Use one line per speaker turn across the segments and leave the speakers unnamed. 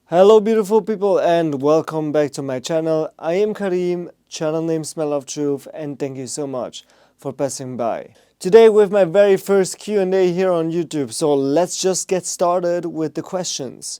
Hello beautiful people and welcome back to my channel. I am Karim, channel name Smell of Truth, and thank you so much for passing by. Today with my very first Q&A here on YouTube, so let's just get started with the questions.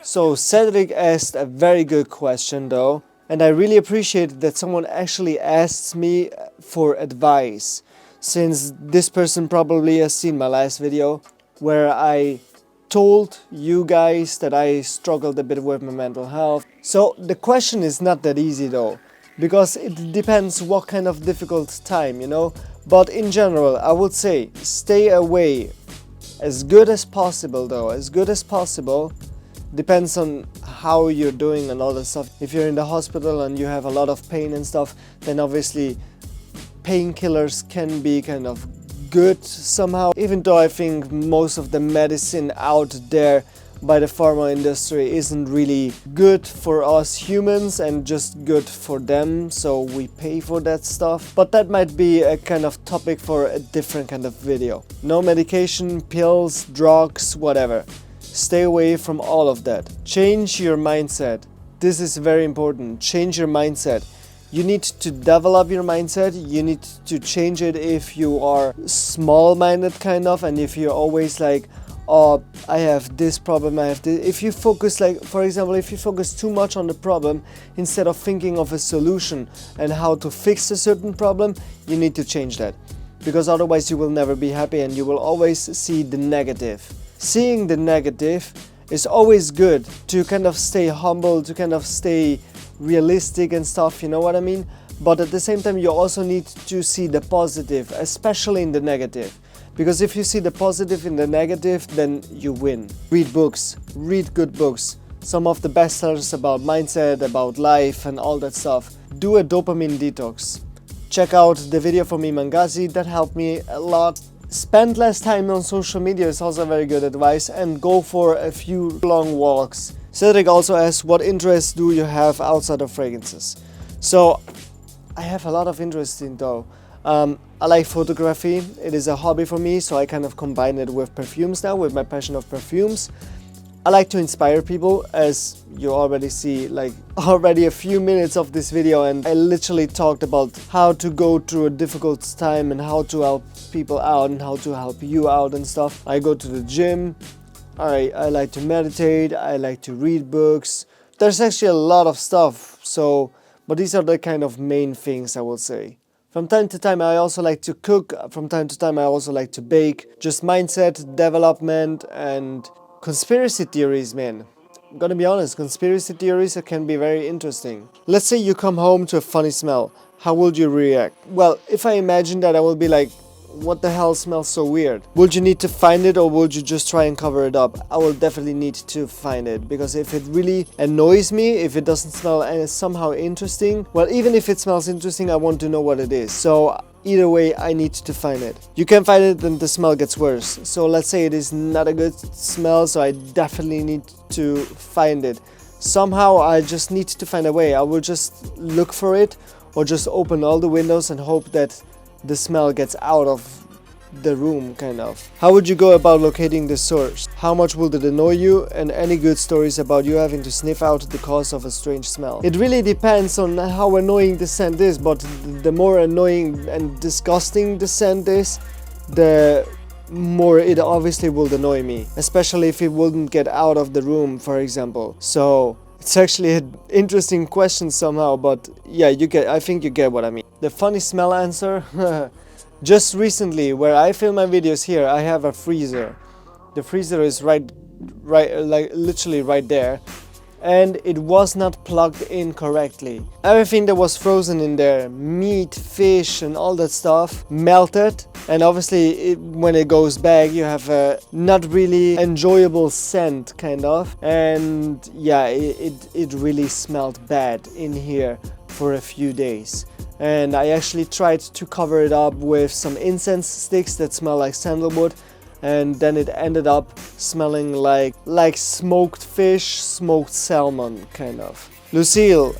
So Cedric asked a very good question though, and I really appreciate that someone actually asks me for advice, since this person probably has seen my last video where I told you guys that I struggled a bit with my mental health. So the question is not that easy though, because it depends what kind of difficult time, you know. But in general, I would say stay away as good as possible though, as good as possible. Depends on how you're doing and all that stuff. If you're in the hospital and you have a lot of pain and stuff, then obviously painkillers can be kind of good somehow. Even though I think most of the medicine out there by the pharma industry isn't really good for us humans and just good for them, so we pay for that stuff. But that might be a kind of topic for a different kind of video. No medication, pills, drugs, whatever. Stay away from all of that. Change your mindset. This is very important. Change your mindset. You need to develop your mindset. You need to change it if you are small-minded kind of, and if you're always like, oh, I have this problem, I have this. If you focus, like, for example, if you focus too much on the problem instead of thinking of a solution and how to fix a certain problem, you need to change that. Because otherwise you will never be happy and you will always see the negative. Seeing the negative is always good to kind of stay humble, to kind of stay realistic and stuff, you know what I mean? But at the same time you also need to see the positive, especially in the negative. Because if you see the positive in the negative, then you win. Read books, read good books. Some of the bestsellers about mindset, about life and all that stuff. Do a dopamine detox. Check out the video from Imangazi, that helped me a lot. Spend less time on social media is also very good advice, and go for a few long walks. Cedric also asks, what interests do you have outside of fragrances? So I have a lot of interest in though. I like photography. It is a hobby for me, so I kind of combine it with perfumes now, with my passion of perfumes. I like to inspire people, as you already see, like already a few minutes of this video, and I literally talked about how to go through a difficult time and how to help people out and how to help you out and stuff. I go to the gym, I like to meditate, I like to read books. There's actually a lot of stuff, but these are the kind of main things I would say. From time to time I also like to cook, from time to time I also like to bake. Just mindset, development and conspiracy theories, man. I'm gonna be honest, conspiracy theories can be very interesting. Let's say you come home to a funny smell. How would you react? Well, if I imagine that, I will be like, what the hell smells so weird? Would you need to find it, or would you just try and cover it up? I will definitely need to find it, because if it really annoys me, if it doesn't smell somehow interesting, well, even if it smells interesting, I want to know what it is. So either way, I need to find it. You can find it, then the smell gets worse. So let's say it is not a good smell, so I definitely need to find it. Somehow I just need to find a way. I will just look for it, or just open all the windows and hope that the smell gets out of the room, kind of. How would you go about locating the source? How much will it annoy you? And any good stories about you having to sniff out the cause of a strange smell? It really depends on how annoying the scent is, but the more annoying and disgusting the scent is, the more it obviously will annoy me. Especially if it wouldn't get out of the room, for example. So it's actually an interesting question somehow, but yeah, I think you get what I mean. The funny smell answer? Just recently, where I film my videos here, I have a freezer. The freezer is right, like literally right there, and it was not plugged in correctly. Everything that was frozen in there, meat, fish and all that stuff, melted, and obviously when it goes back you have a not really enjoyable scent, kind of. And yeah, it really smelled bad in here for a few days. And I actually tried to cover it up with some incense sticks that smell like sandalwood, and then it ended up smelling like smoked fish, smoked salmon, kind of. Lucille,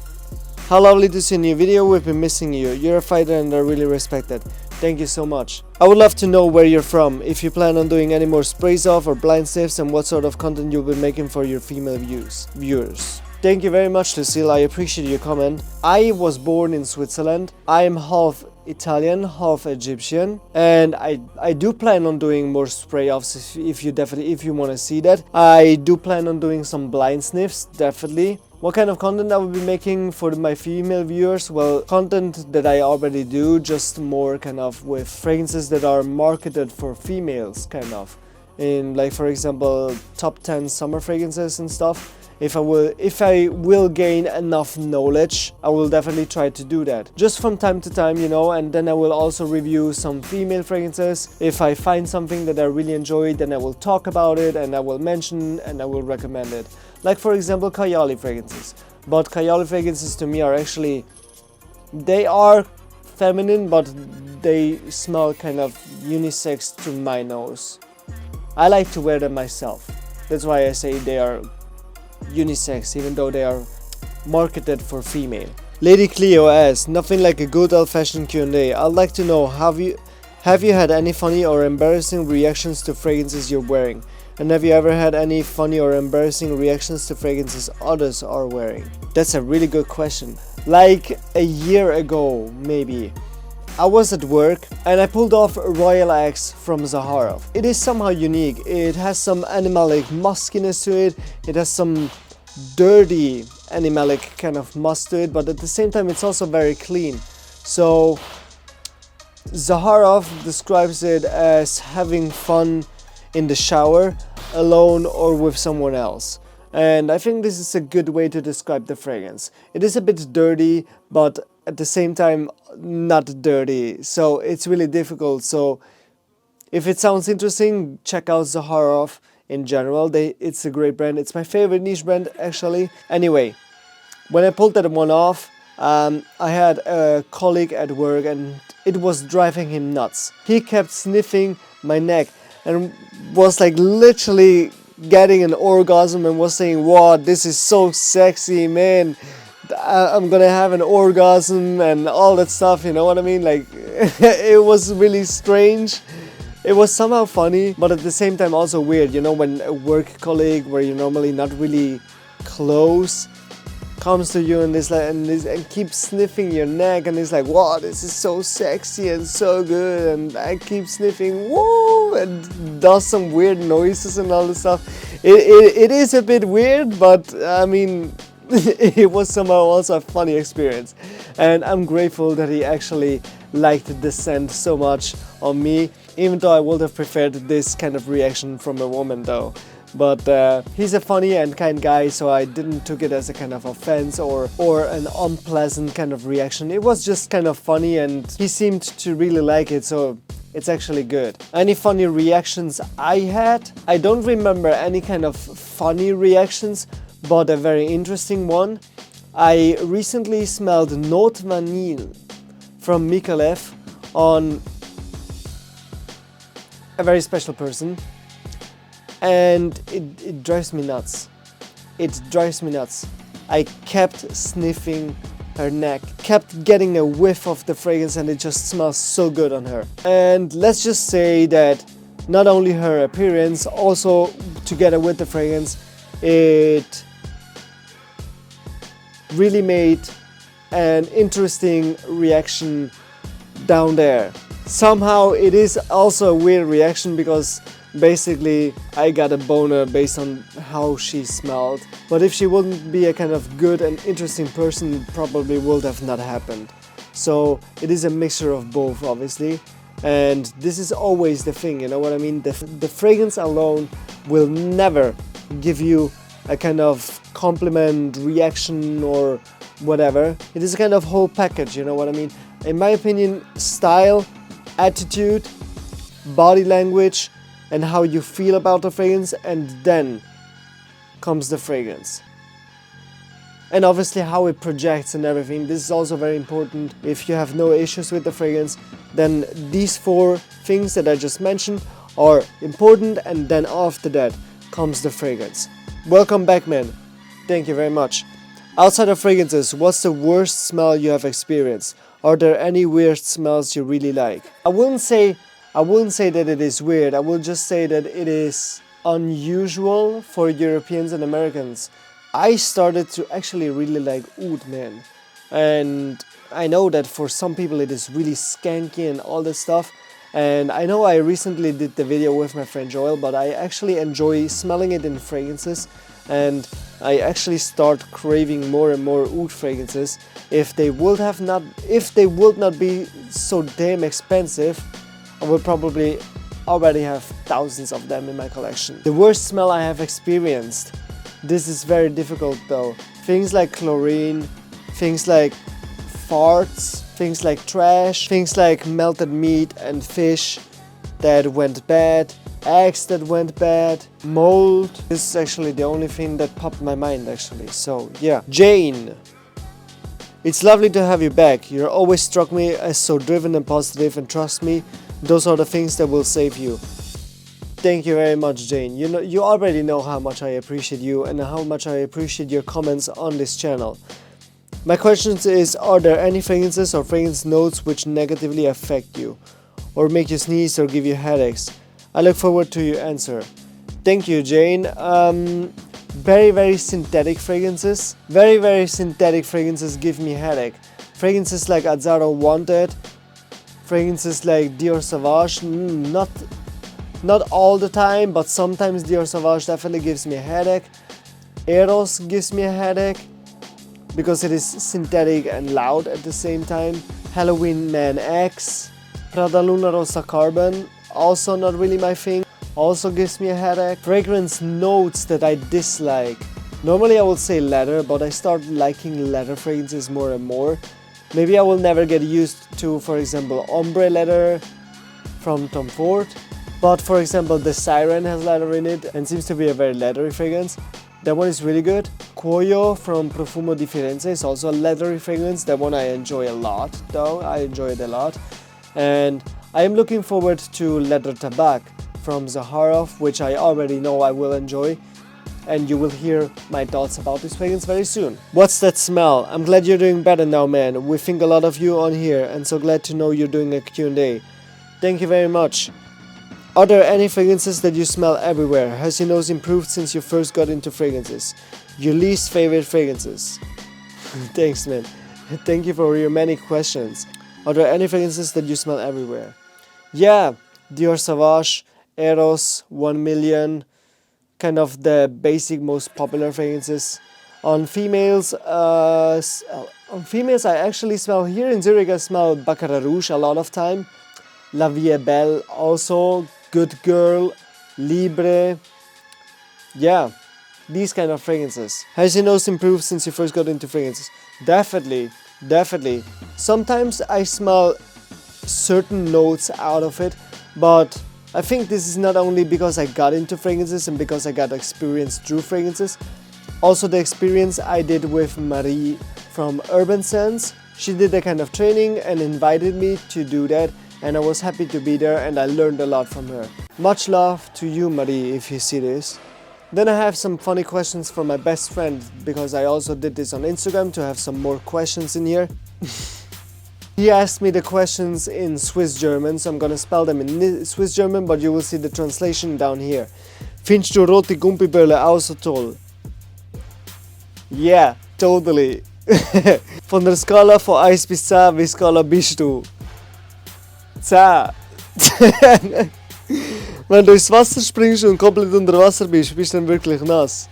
How lovely to see a new video. We've been missing you. You're a fighter and I really respect it. Thank you so much. I would love to know where you're from, if you plan on doing any more sprays off or blind sniffs, and what sort of content you'll be making for your female viewers. Thank you very much, Lucille. I appreciate your comment. I was born in Switzerland. I am half Italian, half Egyptian, and I do plan on doing more spray offs if you want to see that. I do plan on doing some blind sniffs, definitely. What kind of content I will be making for my female viewers? Well, content that I already do, just more kind of with fragrances that are marketed for females, kind of. In, like, for example, top 10 summer fragrances and stuff. If I will gain enough knowledge, I will definitely try to do that. Just from time to time, you know, and then I will also review some female fragrances. If I find something that I really enjoy, then I will talk about it and I will mention and I will recommend it. Like, for example, Kayali fragrances. But Kayali fragrances to me are actually, they are feminine, but they smell kind of unisex to my nose. I like to wear them myself. That's why I say they are unisex, even though they are marketed for female. Lady Cleo asks, nothing like a good old-fashioned Q&A. I'd like to know, have you had any funny or embarrassing reactions to fragrances you're wearing? And have you ever had any funny or embarrassing reactions to fragrances others are wearing? That's a really good question. Like a year ago, maybe, I was at work and I pulled off a Royal X from Zaharov. It is somehow unique. It has some animalic muskiness to it. It has some dirty animalic kind of musk to it, but at the same time it's also very clean. So Zaharov describes it as having fun in the shower, alone or with someone else. And I think this is a good way to describe the fragrance. It is a bit dirty, but at the same time not dirty, so it's really difficult. So if it sounds interesting, check out Zaharov in general. It's a great brand. It's my favorite niche brand, actually. Anyway, when I pulled that one off, I had a colleague at work and it was driving him nuts. He kept sniffing my neck and was like literally getting an orgasm and was saying, wow, this is so sexy, man. I'm gonna have an orgasm and all that stuff, you know what I mean? Like, it was really strange. It was somehow funny, but at the same time also weird, you know, when a work colleague where you're normally not really close comes to you and keeps sniffing your neck and it's like, wow, this is so sexy and so good, and I keep sniffing, whoa, and does some weird noises and all this stuff. It is a bit weird, but I mean, it was somehow also a funny experience, and I'm grateful that he actually liked the scent so much on me, even though I would have preferred this kind of reaction from a woman though. But he's a funny and kind guy, so I didn't took it as a kind of offense or an unpleasant kind of reaction. It was just kind of funny and he seemed to really like it, so it's actually good. Any funny reactions I had? I don't remember any kind of funny reactions, but a very interesting one. I recently smelled Note Vanille from Micallef on a very special person, and it drives me nuts. It drives me nuts. I kept sniffing her neck, kept getting a whiff of the fragrance, and it just smells so good on her. And let's just say that not only her appearance, also together with the fragrance, it really made an interesting reaction down there. Somehow it is also a weird reaction because basically I got a boner based on how she smelled. But if she wouldn't be a kind of good and interesting person, it probably would have not happened. So it is a mixture of both, obviously. And this is always the thing, you know what I mean? The fragrance alone will never give you a kind of compliment, reaction or whatever. It is a kind of whole package, you know what I mean? In my opinion, style, attitude, body language, and how you feel about the fragrance, and then comes the fragrance. And obviously how it projects and everything. This is also very important. If you have no issues with the fragrance, then these four things that I just mentioned are important, and then after that comes the fragrance. Welcome back, man. Thank you very much. Outside of fragrances, what's the worst smell you have experienced? Are there any weird smells you really like? I wouldn't say that it is weird. I will just say that it is unusual for Europeans and Americans. I started to actually really like oud, man. And I know that for some people it is really skanky and all this stuff. And I know I recently did the video with my friend Joel, but I actually enjoy smelling it in fragrances. And I actually start craving more and more oud fragrances. If they would not be so damn expensive, I would probably already have thousands of them in my collection. The worst smell I have experienced. This is very difficult though. Things like chlorine, things like farts, things like trash, things like melted meat and fish that went bad, eggs that went bad, mold. This is actually the only thing that popped in my mind actually. So yeah. Jane. It's lovely to have you back. You always struck me as so driven and positive, and trust me, those are the things that will save you. Thank you very much, Jane. You already know how much I appreciate you and how much I appreciate your comments on this channel. My question is, are there any fragrances or fragrance notes which negatively affect you or make you sneeze or give you headaches? I look forward to your answer. Thank you, Jane. Very synthetic fragrances. Very synthetic fragrances give me headache. Fragrances like Azzaro Wanted, fragrances like Dior Sauvage, not all the time, but sometimes Dior Sauvage definitely gives me a headache. Eros gives me a headache because it is synthetic and loud at the same time. Halloween Man X, Prada Luna Rossa Carbon, also not really my thing, also gives me a headache. Fragrance notes that I dislike. Normally I would say leather, but I start liking leather fragrances more and more. Maybe I will never get used to, for example, ombre leather from Tom Ford. But for example, the Siren has leather in it and seems to be a very leathery fragrance. That one is really good. Cuoio from Profumo di Firenze is also a leathery fragrance. That one I enjoy a lot though. I enjoy it a lot. And I am looking forward to Leather Tabac from Zaharoff, which I already know I will enjoy. And you will hear my thoughts about this fragrance very soon. What's that smell? I'm glad you're doing better now, man. We think a lot of you on here and so glad to know you're doing a Q&A. Thank you very much. Are there any fragrances that you smell everywhere? Has your nose improved since you first got into fragrances? Your least favorite fragrances? Thanks, man. Thank you for your many questions. Are there any fragrances that you smell everywhere? Yeah, Dior Sauvage, Eros, 1 Million, kind of the basic, most popular fragrances. On females, I actually smell, here in Zurich I smell Baccarat Rouge a lot of time. La Vie est Belle also, Good Girl, Libre, yeah, these kind of fragrances. Has your nose improved since you first got into fragrances? Definitely. Sometimes I smell certain notes out of it, but I think this is not only because I got into fragrances and because I got experience through fragrances, also the experience I did with Marie from Urban Sense. She did a kind of training and invited me to do that, and I was happy to be there and I learned a lot from her. Much love to you, Marie, if you see this. Then I have some funny questions from my best friend, because I also did this on Instagram to have some more questions in here. He asked me the questions in Swiss German, so I'm gonna spell them in Swiss German, but you will see the translation down here. Findest du rote Gummibärle auch so toll? Yeah, totally. Von der Skala von 1 bis 10, wie Skala bist du? 10. Wenn du ins Wasser springst und komplett unter Wasser bist du dann wirklich nass?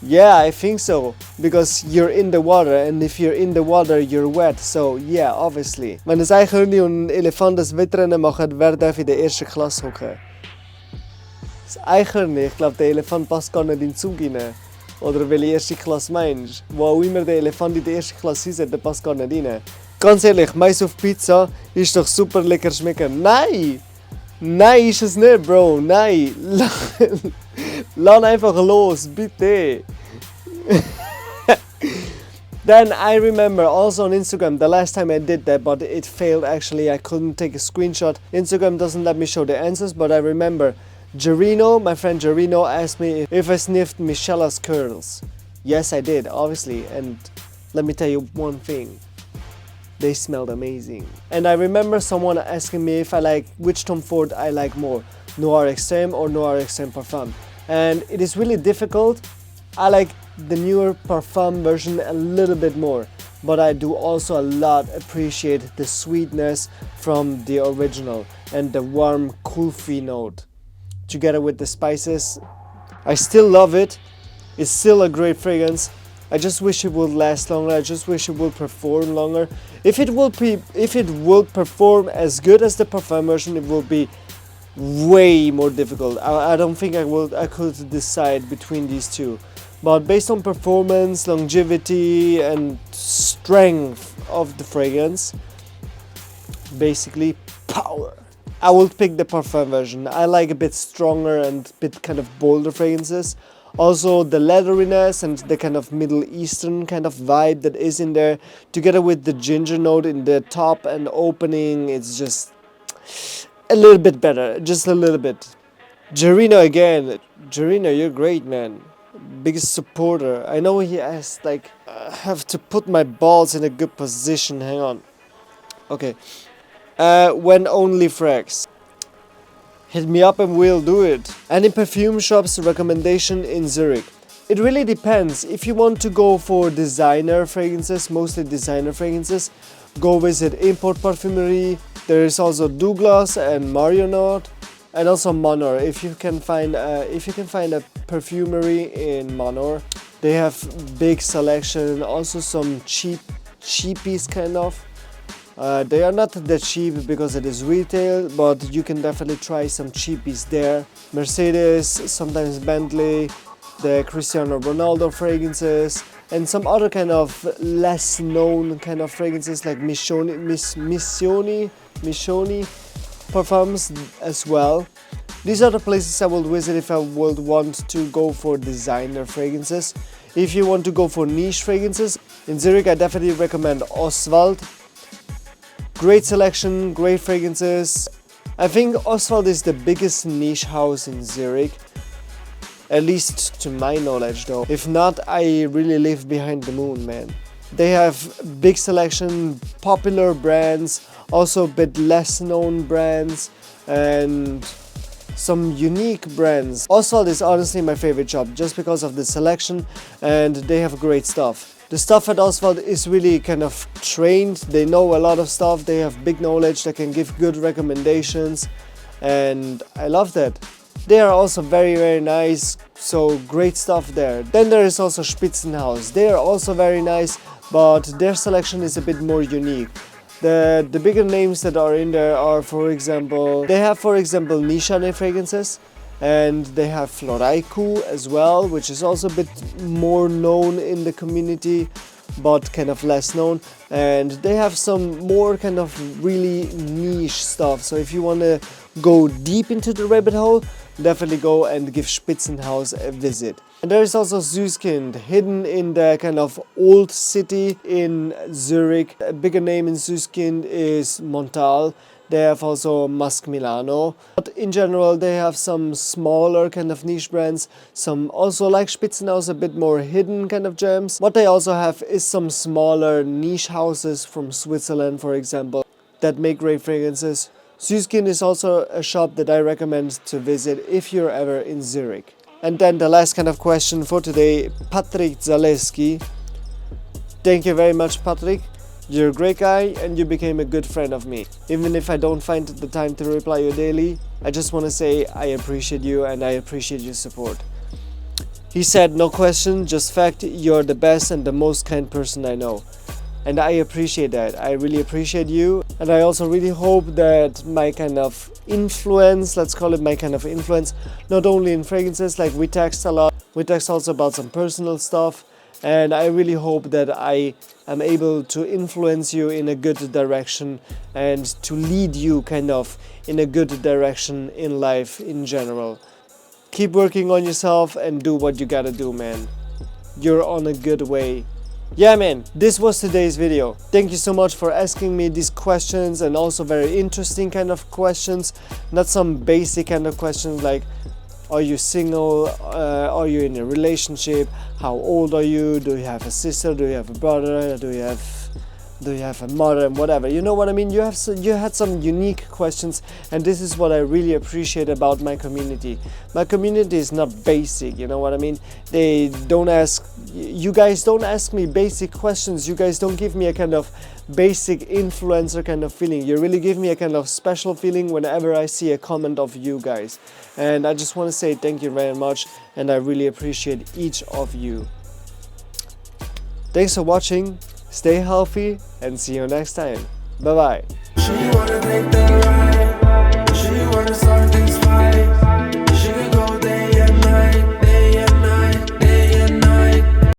Yeah, I think so. Because you're in the water, and if you're in the water, you're wet. So, yeah, obviously. Wenn ein Eichhörnchen und ein Elefant das Wettrennen machen, wer darf in der ersten Klasse hocken? Das Eichhörnchen, ich glaube, der Elefant passt gar nicht in den Zug rein. Oder welche erste Klasse meinst du? Wo auch immer der Elefant in der ersten Klasse ist, der passt gar nicht rein. Ganz ehrlich, Mais auf Pizza ist doch super lecker schmecken. Nein! Nein, ist es nicht, Bro. Nein. Lass einfach los, bitte. Then I remember also on Instagram, the last time I did that, but it failed actually. I couldn't take a screenshot. Instagram doesn't let me show the answers, but I remember Gerino, my friend Gerino, asked me if I sniffed Michela's curls. Yes, I did, obviously, and let me tell you one thing. They smelled amazing. And I remember someone asking me if I like which Tom Ford I like more, Noir Extreme or Noir Extreme Parfum. And it is really difficult. I like the newer Parfum version a little bit more, but I do also a lot appreciate the sweetness from the original and the warm kulfi note together with the spices. I still love it. It's still a great fragrance. I just wish it would last longer. I just wish it would perform longer. If it will perform as good as the Parfum version, it will be way more difficult. I don't think I could decide between these two. But based on performance, longevity and strength of the fragrance, basically power, I would pick the Parfum version. I like a bit stronger and a bit kind of bolder fragrances. Also the leatheriness and the kind of Middle Eastern kind of vibe that is in there, together with the ginger note in the top and opening, it's just a little bit better, just a little bit. Gerino again. Gerino, you're great, man. Biggest supporter. I know he asked, like, I have to put my balls in a good position. Hang on. Okay. When only frags. Hit me up and we'll do it. Any perfume shops recommendation in Zurich? It really depends. If you want to go for designer fragrances, mostly designer fragrances, go visit Import Parfumerie. There is also Douglas and Marionnaud, and also Manor. If you can find a perfumery in Manor, they have big selection. Also some cheapies kind of. They are not that cheap because it is retail, but you can definitely try some cheapies there. Mercedes, sometimes Bentley, the Cristiano Ronaldo fragrances, and some other kind of less known kind of fragrances like Missioni Parfums as well. These are the places I would visit if I would want to go for designer fragrances. If you want to go for niche fragrances, in Zurich I definitely recommend Oswald. Great selection, great fragrances. I think Oswald is the biggest niche house in Zurich, at least to my knowledge though. If not, I really live behind the moon, man. They have big selection, popular brands, also a bit less known brands, and some unique brands. Oswald is honestly my favorite shop just because of the selection, and they have great stuff. The staff at Oswald is really kind of trained. They know a lot of stuff. They have big knowledge. They can give good recommendations, and I love that. They are also very, very nice. So great stuff there. Then there is also Spitzenhaus. They are also very nice, but their selection is a bit more unique. The bigger names that are in there are, for example, they have, for example, Nishane fragrances. And they have Floraiku as well, which is also a bit more known in the community, but kind of less known. And they have some more kind of really niche stuff. So if you want to go deep into the rabbit hole, definitely go and give Spitzenhaus a visit. And there is also Süßkind, hidden in the kind of old city in Zurich. A bigger name in Süßkind is Montal. They have also Musk Milano. But in general, they have some smaller kind of niche brands. Some also like Spitzenhaus, a bit more hidden kind of gems. What they also have is some smaller niche houses from Switzerland, for example, that make great fragrances. Süßkind is also a shop that I recommend to visit if you're ever in Zurich. And then the last kind of question for today, Patrick Zaleski. Thank you very much, Patrick. You're a great guy and you became a good friend of me. Even if I don't find the time to reply you daily, I just want to say I appreciate you and I appreciate your support. He said, no question, just fact, you're the best and the most kind person I know. And I appreciate that. I really appreciate you. And I also really hope that my kind of influence, let's call it my kind of influence, not only in fragrances, like we text a lot, we text also about some personal stuff. And I really hope that I am able to influence you in a good direction and to lead you kind of in a good direction in life in general. Keep working on yourself and do what you gotta do, man. You're on a good way. Yeah, man, this was today's video. Thank you so much for asking me these questions, and also very interesting kind of questions. Not some basic kind of questions like, Are you single? Are you in a relationship? How old are you? Do you have a sister? Do you have a brother? Do you have a mother, and whatever, you know what I mean? You had some unique questions, and this is what I really appreciate about my community. My community is not basic, you know what I mean? You guys don't ask me basic questions. You guys don't give me a kind of basic influencer kind of feeling. You really give me a kind of special feeling whenever I see a comment of you guys. And I just want to say thank you very much, and I really appreciate each of you. Thanks for watching. Stay healthy and see you next time. Bye bye.